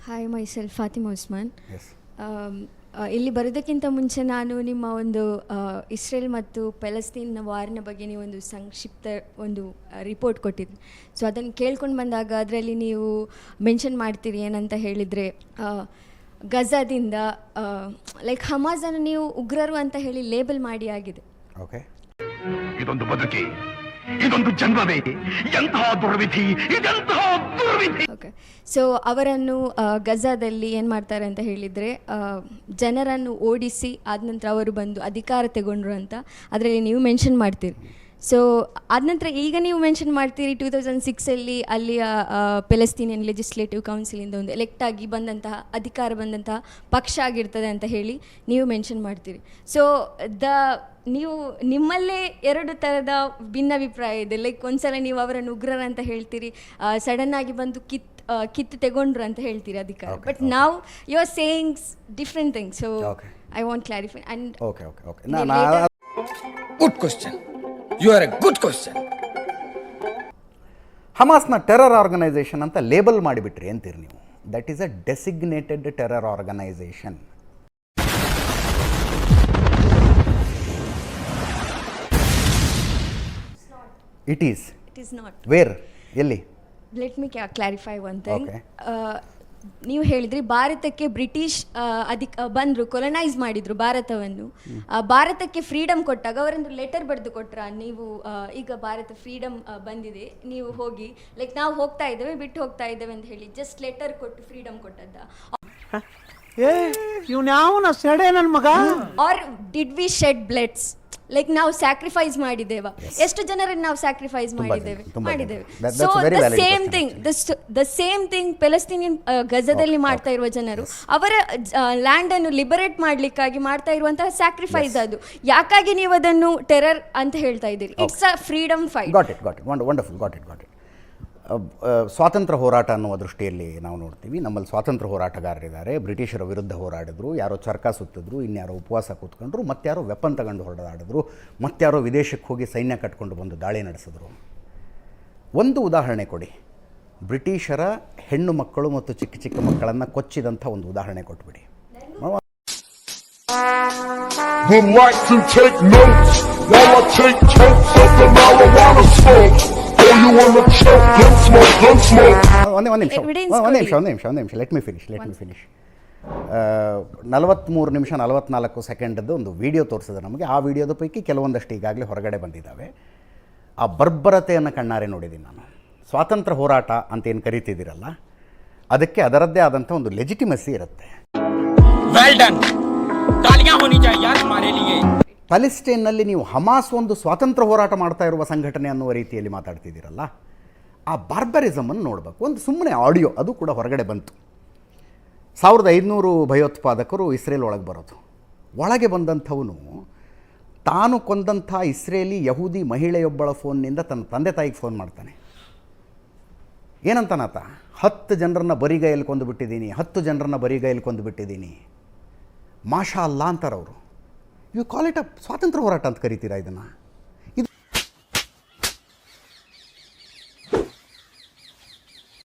Hi myself Fatima Usman. Yes. ಇಲ್ಲಿ ಬರೋದಕ್ಕಿಂತ ಮುಂಚೆ ನಾನು ನಿಮ್ಮ ಒಂದು ಇಸ್ರೇಲ್ ಮತ್ತು ಪ್ಯಾಲೆಸ್ತೀನ್ ವಾರಿನ ಬಗ್ಗೆ ನೀವು ಒಂದು ಸಂಕ್ಷಿಪ್ತ ಒಂದು ರಿಪೋರ್ಟ್ ಕೊಟ್ಟಿದ್ರಿ. ಸೊ ಅದನ್ನು ಕೇಳ್ಕೊಂಡು ಬಂದಾಗ ಅದರಲ್ಲಿ ನೀವು ಮೆನ್ಷನ್ ಮಾಡ್ತೀರಿ ಏನಂತ ಹೇಳಿದರೆ, ಗಜಾದಿಂದ ಲೈಕ್ ಹಮಾಜನ್ನು ನೀವು ಉಗ್ರರು ಅಂತ ಹೇಳಿ ಲೇಬಲ್ ಮಾಡಿ ಆಗಿದೆ. ಓಕೆ, ಇದೊಂದು ಬದುಕಿ, ಇದೊಂದು ಜನ್ಮವೇ, ಎಂತಹ ದುರ್ವಿಧಿ, ಇದೆಂತಹ ದುರ್ವಿಧಿ. ಓಕೆ, ಸೊ ಅವರನ್ನು ಗಜಾದಲ್ಲಿ ಏನು ಮಾಡ್ತಾರೆ ಅಂತ ಹೇಳಿದರೆ, ಜನರನ್ನು ಓಡಿಸಿ ಆದ ನಂತರ ಅವರು ಬಂದು ಅಧಿಕಾರ ತಗೊಂಡ್ರು ಅಂತ ಅದರಲ್ಲಿ ನೀವು ಮೆನ್ಷನ್ ಮಾಡ್ತೀರಿ. ಸೊ ಆದ ನಂತರ ಈಗ ನೀವು ಮೆನ್ಷನ್ ಮಾಡ್ತೀರಿ 2006 ಅಲ್ಲಿಯ ಪ್ಯಾಲೆಸ್ತೀನಿಯನ್ ಲೆಜಿಸ್ಲೇಟಿವ್ ಕೌನ್ಸಿಲಿಂದ ಒಂದು ಎಲೆಕ್ಟ್ ಆಗಿ ಬಂದಂತಹ ಅಧಿಕಾರ ಬಂದಂತಹ ಪಕ್ಷ ಆಗಿರ್ತದೆ ಅಂತ ಹೇಳಿ ನೀವು ಮೆನ್ಷನ್ ಮಾಡ್ತೀರಿ. ಸೊ ನೀವು ನಿಮ್ಮಲ್ಲೇ ಎರಡು ಥರದ ಭಿನ್ನಾಭಿಪ್ರಾಯ ಇದೆ. ಲೈಕ್ ಒಂದ್ಸಲ ನೀವು ಅವರನ್ನು ಉಗ್ರರ ಅಂತ ಹೇಳ್ತೀರಿ, ಸಡನ್ ಆಗಿ ಬಂದು ಕಿತ್ತು ತೆಗೊಂಡ್ರು ಅಂತ ಹೇಳ್ತೀರಿ ಅಧಿಕಾರ. ಬಟ್ ನಾವು you are saying different things. So I want clarify. And good question, you are a good question. ಹಮಾಸ್ನ ಟೆರರ್ ಆರ್ಗನೈಸೇಷನ್ ಅಂತ ಲೇಬಲ್ ಮಾಡಿಬಿಟ್ರಿ ಅಂತೀರಿ ನೀವು. That is a designated terror organisation. It is not. Where, ಎಲ್ಲಿ? Let me clarify one thing. ನೀವು ಹೇಳಿದ್ರಿ ಭಾರತಕ್ಕೆ British ಬಂದರು, ಕೊಲನೈಸ್ ಮಾಡಿದ್ರು ಭಾರತವನ್ನು. ಭಾರತಕ್ಕೆ ಫ್ರೀಡಮ್ ಕೊಟ್ಟಾಗ ಅವರೊಂದು ಲೆಟರ್ ಬರೆದು ಕೊಟ್ರ, ನೀವು ಈಗ ಭಾರತ ಫ್ರೀಡಮ್ ಬಂದಿದೆ, ನೀವು ಹೋಗಿ, ಲೈಕ್ ನಾವು ಹೋಗ್ತಾ ಇದ್ದೇವೆ, ಬಿಟ್ಟು ಹೋಗ್ತಾ ಇದ್ದೇವೆ ಅಂತ ಹೇಳಿ ಜಸ್ಟ್ ಲೆಟರ್ ಕೊಟ್ಟು ಫ್ರೀಡಮ್ ಕೊಟ್ಟದ್ದ? Or did we shed bloods? Like ನಾವು ಸ್ಯಾಕ್ರಿಫೈಸ್ ಮಾಡಿದ್ದೇವೆ. ಎಷ್ಟು ಜನರನ್ನು ನಾವು ಸ್ಯಾಕ್ರಿಫೈಸ್ ಮಾಡಿದ್ದೇವೆ? So the same thing Palestinian ಗಜದಲ್ಲಿ ಮಾಡ್ತಾ ಇರುವ ಜನರು ಅವರ ಲ್ಯಾಂಡ್ ಅನ್ನು ಲಿಬರೇಟ್ ಮಾಡ್ಲಿಕ್ಕಾಗಿ ಮಾಡ್ತಾ ಇರುವಂತಹ ಸ್ಯಾಕ್ರಿಫೈಸ್. ಅದು ಯಾಕಾಗಿ ನೀವು ಅದನ್ನು ಟೆರರ್ ಅಂತ ಹೇಳ್ತಾ ಇದ್ದೀರಿ? It's a freedom fight. Got it wonderful, got it. ಸ್ವಾತಂತ್ರ್ಯ ಹೋರಾಟ ಅನ್ನುವ ದೃಷ್ಟಿಯಲ್ಲಿ ನಾವು ನೋಡ್ತೀವಿ. ನಮ್ಮಲ್ಲಿ ಸ್ವಾತಂತ್ರ್ಯ ಹೋರಾಟಗಾರರಿದ್ದಾರೆ. ಬ್ರಿಟಿಷರ ವಿರುದ್ಧ ಹೋರಾಡಿದ್ರು, ಯಾರೋ ಚರ್ಕ ಸುತ್ತಿದ್ರು, ಇನ್ಯಾರೋ ಉಪವಾಸ ಕೂತ್ಕೊಂಡ್ರು, ಮತ್ತಾರೋ ವೆಪನ್ ತಗೊಂಡು ಹೊಡೆದಾಡಿದ್ರು, ಮತ್ತಾರೋ ವಿದೇಶಕ್ಕೆ ಹೋಗಿ ಸೈನ್ಯ ಕಟ್ಕೊಂಡು ಬಂದು ದಾಳಿ ನಡೆಸಿದ್ರು. ಒಂದು ಉದಾಹರಣೆ ಕೊಡಿ, ಬ್ರಿಟಿಷರ ಹೆಣ್ಣು ಮಕ್ಕಳು ಮತ್ತು ಚಿಕ್ಕ ಚಿಕ್ಕ ಮಕ್ಕಳನ್ನು ಕೊಚ್ಚಿದಂಥ ಒಂದು ಉದಾಹರಣೆ ಕೊಟ್ಬಿಡಿ. ಒಂದು ನಿಮಿಷ ಲೆಟ್ ಮಿ ಫಿನಿಶ್. 43 ನಿಮಿಷ 44 ಸೆಕೆಂಡದ್ದು ಒಂದು ವಿಡಿಯೋ ತೋರಿಸಿದೆ ನಮಗೆ. ಆ ವಿಡಿಯೋದ ಪೈಕಿ ಕೆಲವೊಂದಷ್ಟು ಈಗಾಗಲೇ ಹೊರಗಡೆ ಬಂದಿದ್ದಾವೆ. ಆ ಬರ್ಬರತೆಯನ್ನು ಕಣ್ಣಾರೆ ನೋಡಿದ್ದೀನಿ ನಾನು. ಸ್ವಾತಂತ್ರ್ಯ ಹೋರಾಟ ಅಂತ ಏನು ಕರಿತಿದ್ದೀರಲ್ಲ, ಅದಕ್ಕೆ ಅದರದ್ದೇ ಆದಂಥ ಒಂದು ಲೆಜಿಟಿಮಸಿ ಇರುತ್ತೆ. ಪ್ಯಾಲೆಸ್ಟೈನ್ನಲ್ಲಿ ನೀವು ಹಮಾಸ್ ಒಂದು ಸ್ವಾತಂತ್ರ್ಯ ಹೋರಾಟ ಮಾಡ್ತಾ ಇರುವ ಸಂಘಟನೆ ಅನ್ನುವ ರೀತಿಯಲ್ಲಿ ಮಾತಾಡ್ತಿದ್ದೀರಲ್ಲ, ಆ ಬಾರ್ಬರಿಸಮನ್ನು ನೋಡಬೇಕು. ಒಂದು ಸುಮ್ಮನೆ ಆಡಿಯೋ, ಅದು ಕೂಡ ಹೊರಗಡೆ ಬಂತು. 1500 ಭಯೋತ್ಪಾದಕರು ಇಸ್ರೇಲ್ ಒಳಗೆ ಬರೋದು. ಒಳಗೆ ಬಂದಂಥವನು ತಾನು ಕೊಂದಂಥ ಇಸ್ರೇಲಿ ಯಹೂದಿ ಮಹಿಳೆಯೊಬ್ಬಳ ಫೋನ್ನಿಂದ ತನ್ನ ತಂದೆ ತಾಯಿಗೆ ಫೋನ್ ಮಾಡ್ತಾನೆ. ಏನಂತಾನಾತ? 10 ಜನರನ್ನು ಬರಿಗೈಯಲ್ಲಿ ಕೊಂದುಬಿಟ್ಟಿದ್ದೀನಿ, 10 ಜನರನ್ನು ಬರಿಗೈಯಲ್ಲಿ ಕೊಂದುಬಿಟ್ಟಿದ್ದೀನಿ. ಮಾಷಾ ಅಲ್ಲಾ ಅಂತಾರೆ ಅವರು. ಯು ಕಾಲ್ ಇಟ್ ಅ ಸ್ವಾತಂತ್ರ್ಯ ಹೋರಾಟ ಅಂತ ಕರಿತೀರಾ ಇದನ್ನು?